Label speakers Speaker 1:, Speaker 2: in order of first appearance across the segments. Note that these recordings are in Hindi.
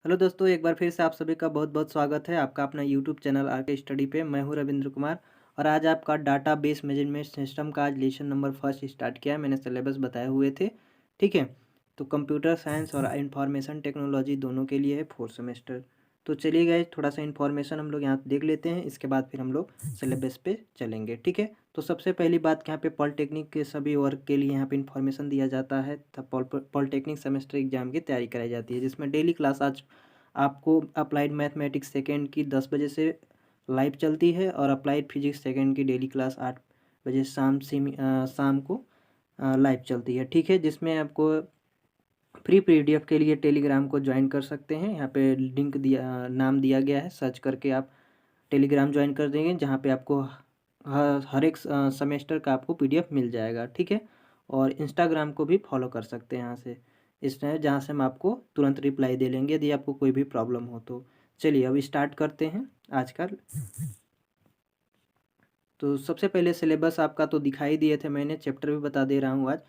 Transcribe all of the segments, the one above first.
Speaker 1: हेलो दोस्तों, एक बार फिर से आप सभी का बहुत बहुत स्वागत है आपका अपना यूट्यूब चैनल आरके स्टडी पे। मैं हूं रविंद्र कुमार और आज आपका डाटा बेस मैनेजमेंट सिस्टम का आज लेसन नंबर फर्स्ट स्टार्ट किया है। मैंने सिलेबस बताए हुए थे, ठीक है। तो कंप्यूटर साइंस और इंफॉर्मेशन टेक्नोलॉजी दोनों के लिए है फोर्थ सेमेस्टर। तो चलिए गाइस, थोड़ा सा इन्फॉर्मेशन हम लोग यहाँ देख लेते हैं, इसके बाद फिर हम लोग सिलेबस पे चलेंगे, ठीक है। तो सबसे पहली बात कि यहाँ पे पॉलिटेक्निक के सभी वर्ग के लिए यहाँ पे इन्फॉर्मेशन दिया जाता है। तब पॉलिटेक्निक सेमेस्टर एग्जाम की तैयारी कराई जाती है, जिसमें डेली क्लास आज आपको अप्लाइड मैथमेटिक्स सेकेंड की 10 बजे से लाइव चलती है और अप्लाइड फिजिक्स सेकेंड की डेली क्लास 8 बजे शाम को लाइव चलती है, ठीक है। जिसमें आपको फ्री पीडीएफ के लिए टेलीग्राम को ज्वाइन कर सकते हैं। यहाँ पे लिंक दिया, नाम दिया गया है, सर्च करके आप टेलीग्राम ज्वाइन कर देंगे, जहाँ पे आपको हर एक सेमेस्टर का आपको पीडीएफ मिल जाएगा, ठीक है। और इंस्टाग्राम को भी फॉलो कर सकते हैं यहाँ से, इसमें जहाँ से हम आपको तुरंत रिप्लाई दे लेंगे यदि आपको कोई भी प्रॉब्लम हो तो। चलिए अब स्टार्ट करते हैं आज का। तो सबसे पहले सिलेबस आपका तो दिखाई दिए थे मैंने, चैप्टर भी बता दे रहा हूँ आज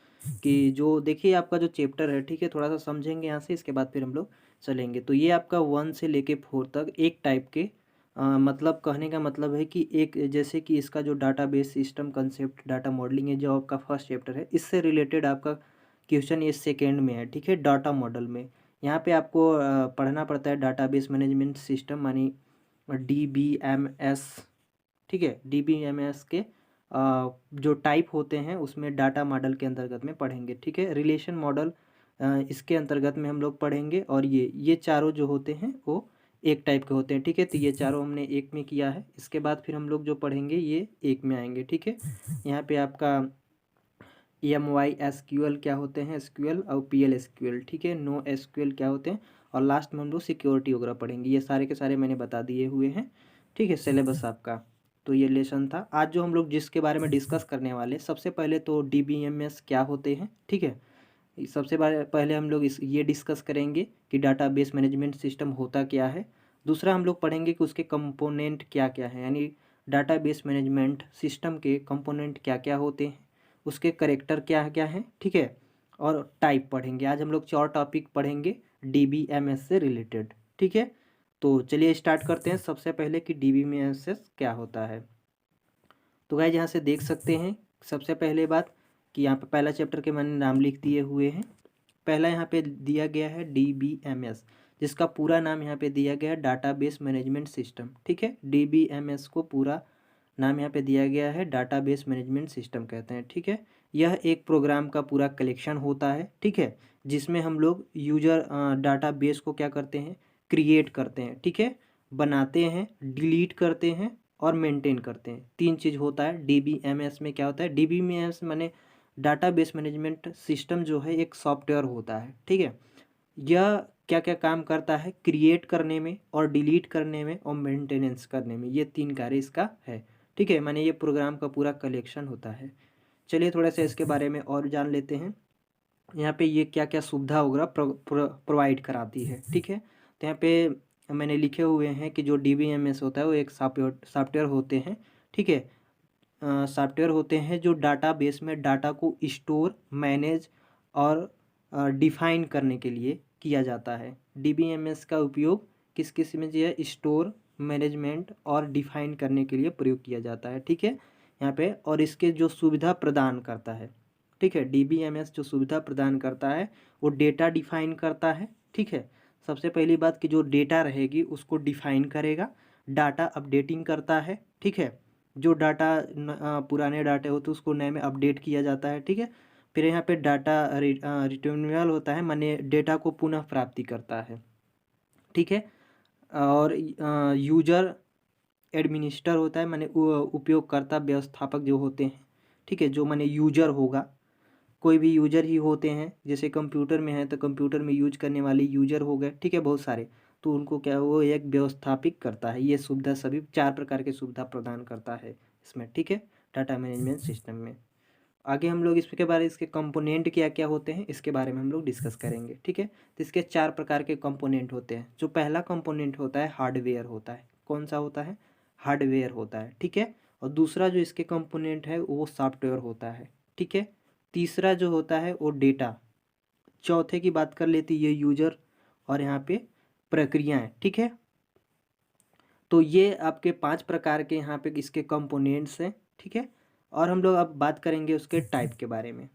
Speaker 1: कि जो देखिए आपका जो चैप्टर है, ठीक है, थोड़ा सा समझेंगे यहाँ से, इसके बाद फिर हम लोग चलेंगे। तो ये आपका 1 से लेके 4 तक एक टाइप के मतलब कहने का मतलब है कि एक जैसे कि इसका जो database system concept data modelling है, जो आपका फर्स्ट चैप्टर है, इससे रिलेटेड आपका क्वेश्चन ये सेकेंड में है, ठीक है, डाटा मॉडल में। यहाँ पे आपको पढ़ना पड़ता है डाटाबेस मैनेजमेंट सिस्टम, मानी DBMS, ठीक है। DBMS के जो टाइप होते हैं उसमें डाटा मॉडल के अंतर्गत में पढ़ेंगे, ठीक है। रिलेशन मॉडल इसके अंतर्गत में हम लोग पढ़ेंगे, और ये चारों जो होते हैं वो एक टाइप के होते हैं, ठीक है। तो ये चारों हमने एक में किया है, इसके बाद फिर हम लोग जो पढ़ेंगे ये एक में आएंगे, ठीक है। यहाँ पे आपका MySQL क्या होते हैं, SQL और PL SQL, ठीक है। NoSQL क्या होते हैं, और लास्ट में हम लोग सिक्योरिटी वगैरह पढ़ेंगे। ये सारे के सारे मैंने बता दिए हुए हैं, ठीक है, सिलेबस आपका। तो ये लेसन था आज जो हम लोग जिसके बारे में डिस्कस करने वाले। सबसे पहले तो DBMS क्या होते हैं, ठीक है। सबसे पहले हम लोग ये डिस्कस करेंगे कि डाटाबेस मैनेजमेंट सिस्टम होता क्या है। दूसरा हम लोग पढ़ेंगे कि उसके कंपोनेंट क्या क्या है, यानी डाटाबेस मैनेजमेंट सिस्टम के कंपोनेंट क्या क्या होते हैं, उसके करेक्टर क्या क्या हैं, ठीक है। और टाइप पढ़ेंगे। आज हम लोग 4 टॉपिक पढ़ेंगे DBMS से रिलेटेड, ठीक है। तो चलिए स्टार्ट करते हैं सबसे पहले कि DBMS क्या होता है। तो गाइस यहाँ से देख सकते हैं, सबसे पहले बात कि यहाँ पे पहला चैप्टर के मैंने नाम लिख दिए हुए हैं। पहला यहाँ पे दिया गया है DBMS, जिसका पूरा नाम यहाँ पे दिया गया है डाटाबेस मैनेजमेंट सिस्टम, ठीक है। DBMS को पूरा नाम यहाँ पे दिया गया है डाटाबेस मैनेजमेंट सिस्टम कहते हैं, ठीक है। यह एक प्रोग्राम का पूरा कलेक्शन होता है, ठीक है, जिसमें हम लोग यूजर डाटाबेस को क्या करते हैं, क्रिएट करते हैं, ठीक है, बनाते हैं, डिलीट करते हैं और मेंटेन करते हैं। 3 चीज़ होता है DBMS में। क्या होता है DBMS माने डाटाबेस मैनेजमेंट सिस्टम जो है एक सॉफ्टवेयर होता है, ठीक है। यह क्या क्या काम करता है, क्रिएट करने में और डिलीट करने में और मेंटेनेंस करने में, ये 3 कार्य इसका है, ठीक है। माने ये प्रोग्राम का पूरा कलेक्शन होता है। चलिए थोड़ा सा इसके बारे में और जान लेते हैं। यहाँ पे ये क्या क्या सुविधा वगैरह प्रोवाइड कराती है, ठीक है। तो यहाँ पे मैंने लिखे हुए हैं कि जो DBMS होता है वो एक सॉफ्टवेयर होते हैं, ठीक है। सॉफ्टवेयर होते हैं जो डाटाबेस में डाटा को स्टोर, मैनेज और डिफाइन करने के लिए किया जाता है। DBMS का उपयोग किस किस में जो है स्टोर, मैनेजमेंट और डिफाइन करने के लिए प्रयोग किया जाता है, ठीक है। यहाँ पे और इसके जो सुविधा प्रदान करता है, ठीक है, DBMS जो सुविधा प्रदान करता है वो डेटा डिफाइन करता है, ठीक है। सबसे पहली बात कि जो डेटा रहेगी उसको डिफाइन करेगा, डाटा अपडेटिंग करता है, ठीक है। जो डाटा पुराने डाटे होते हैं उसको नए में अपडेट किया जाता है, ठीक है। फिर यहाँ पे डाटा रिट्रीवल होता है, माने डेटा को पुनः प्राप्ति करता है, ठीक है। और यूजर एडमिनिस्टर होता है, माने उपयोगकर्ता व्यवस्थापक जो होते हैं, ठीक है, जो माने यूजर होगा, कोई भी यूजर ही होते हैं। जैसे कंप्यूटर में है तो कंप्यूटर में यूज करने वाले यूजर हो गए, ठीक है, बहुत सारे। तो उनको क्या वो एक व्यवस्थापित करता है। ये सुविधा सभी 4 प्रकार की सुविधा प्रदान करता है इसमें, ठीक है, डाटा मैनेजमेंट सिस्टम में। आगे हम लोग इसके बारे इसके कंपोनेंट क्या क्या होते हैं इसके बारे में हम लोग डिस्कस करेंगे, ठीक है। तो इसके 4 प्रकार के कंपोनेंट होते हैं। जो पहला कंपोनेंट होता है हार्डवेयर होता है। कौन सा होता है, हार्डवेयर होता है, ठीक है। और दूसरा जो इसके कंपोनेंट है वो सॉफ्टवेयर होता है, ठीक है। तीसरा जो होता है वो डेटा। चौथे की बात कर लेते ये यूजर, और यहाँ पे प्रक्रियाएं, ठीक है। तो ये आपके 5 प्रकार के यहाँ पे इसके कंपोनेंट्स हैं, ठीक है। और हम लोग अब बात करेंगे उसके टाइप के बारे में।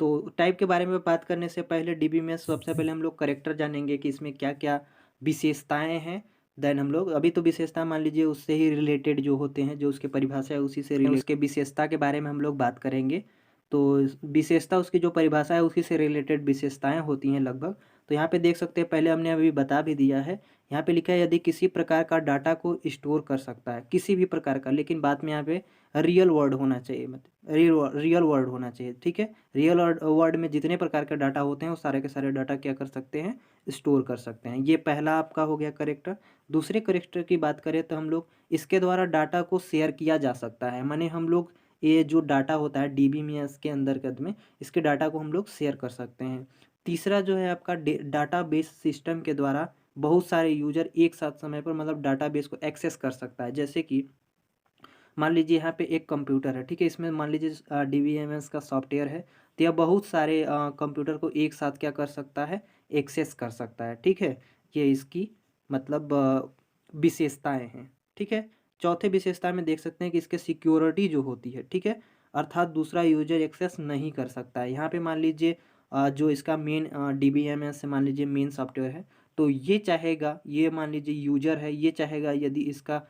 Speaker 1: तो टाइप के बारे में बात करने से पहले डीबी में सबसे पहले हम लोग करेक्टर जानेंगे कि इसमें क्या क्या विशेषताएं हैं। देन हम लोग अभी तो विशेषता मान लीजिए उससे ही रिलेटेड जो होते हैं, जो उसके परिभाषा है उसी से रिलेटेड उसके विशेषता के बारे में हम लोग बात करेंगे। तो विशेषता उसकी जो परिभाषा है उसी से रिलेटेड विशेषताएं होती हैं लगभग। तो यहाँ पे देख सकते हैं, पहले हमने अभी बता भी दिया है। यहाँ पे लिखा है यदि किसी प्रकार का डाटा को स्टोर कर सकता है, किसी भी प्रकार का, लेकिन बाद में यहाँ पे रियल वर्ड होना चाहिए, मतलब रियल वर्ड होना चाहिए, ठीक है। रियल वर्ड में जितने प्रकार के डाटा होते हैं वो सारे के सारे डाटा क्या कर सकते हैं, स्टोर कर सकते हैं। ये पहला आपका हो गया करेक्टर। दूसरे करेक्टर की बात करें तो हम लोग इसके द्वारा डाटा को शेयर किया जा सकता है, माने हम लोग ये जो डाटा होता है डीबी में इसके अंतर्गत में इसके डाटा को हम लोग शेयर कर सकते हैं। तीसरा जो है आपका डाटा बेस सिस्टम के द्वारा बहुत सारे यूजर एक साथ समय पर मतलब डाटा बेस को एक्सेस कर सकता है। जैसे कि मान लीजिए यहाँ पे एक कंप्यूटर है, ठीक है, इसमें मान लीजिए डीबीएमएस का सॉफ्टवेयर है, तो यह बहुत सारे कंप्यूटर को एक साथ क्या कर सकता है, एक्सेस कर सकता है, ठीक है। ये इसकी मतलब विशेषताएं हैं, ठीक है। चौथे विशेषता में देख सकते हैं कि इसके सिक्योरिटी जो होती है, ठीक है, अर्थात दूसरा यूजर एक्सेस नहीं कर सकता है। यहाँ पे मान लीजिए जो इसका मेन डीबीएमएस से मान लीजिए मेन सॉफ्टवेयर है, तो ये चाहेगा, ये मान लीजिए यूजर है, ये चाहेगा यदि इसका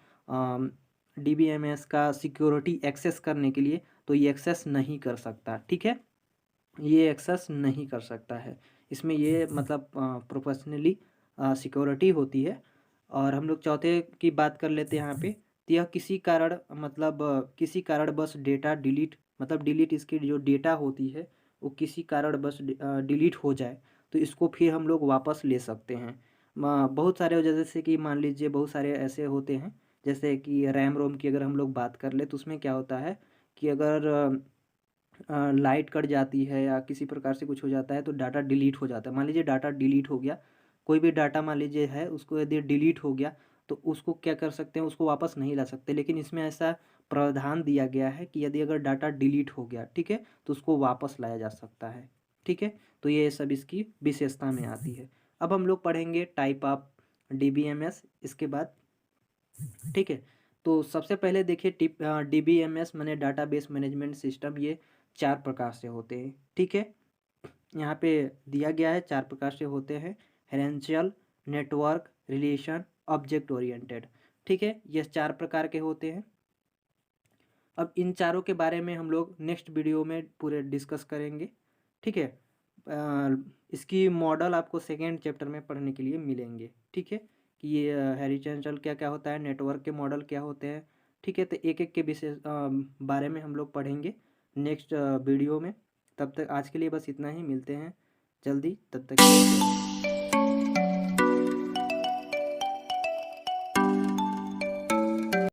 Speaker 1: डीबीएमएस का सिक्योरिटी एक्सेस करने के लिए, तो ये एक्सेस नहीं कर सकता, ठीक है, ये एक्सेस नहीं कर सकता है। इसमें ये मतलब प्रोफेशनली सिक्योरिटी होती है। और हम लोग चौथे की बात कर लेते हैं यहाँ पे, तो यह किसी कारण मतलब किसी कारण बस डेटा डिलीट, मतलब डिलीट इसकी जो डेटा होती है वो किसी कारण बस डिलीट हो जाए तो इसको फिर हम लोग वापस ले सकते हैं। बहुत सारे जैसे कि मान लीजिए बहुत सारे ऐसे होते हैं, जैसे कि रैम रोम की अगर हम लोग बात कर ले तो उसमें क्या होता है कि अगर लाइट कट जाती है या किसी प्रकार से कुछ हो जाता है तो डाटा डिलीट हो जाता है। मान लीजिए डाटा डिलीट हो गया, कोई भी डाटा मान लीजिए है उसको यदि डिलीट हो गया तो उसको क्या कर सकते हैं, उसको वापस नहीं ला सकते। लेकिन इसमें ऐसा प्रावधान दिया गया है कि यदि अगर डाटा डिलीट हो गया, ठीक है, तो उसको वापस लाया जा सकता है, ठीक है। तो ये सब इसकी विशेषता में आती है। अब हम लोग पढ़ेंगे टाइप ऑफ डीबीएमएस इसके बाद, ठीक है। तो सबसे पहले देखिए डीबीएमएस माने डाटाबेस मैनेजमेंट सिस्टम, ये 4 प्रकार से होते हैं, ठीक है। यहाँ पे दिया गया है 4 प्रकार से होते हैं, हेरेंशियल, नेटवर्क, रिलेशन, ऑब्जेक्ट ओरिएंटेड, ठीक है, ये 4 प्रकार के होते हैं। अब इन चारों के बारे में हम लोग नेक्स्ट वीडियो में पूरे डिस्कस करेंगे, ठीक है। इसकी मॉडल आपको सेकेंड चैप्टर में पढ़ने के लिए मिलेंगे, ठीक है, कि ये हेरिटेंशियल क्या क्या होता है, नेटवर्क के मॉडल क्या होते हैं, ठीक है। तो एक एक के विशेष बारे में हम लोग पढ़ेंगे नेक्स्ट वीडियो में। तब तक आज के लिए बस इतना ही, मिलते हैं जल्दी, तब तक।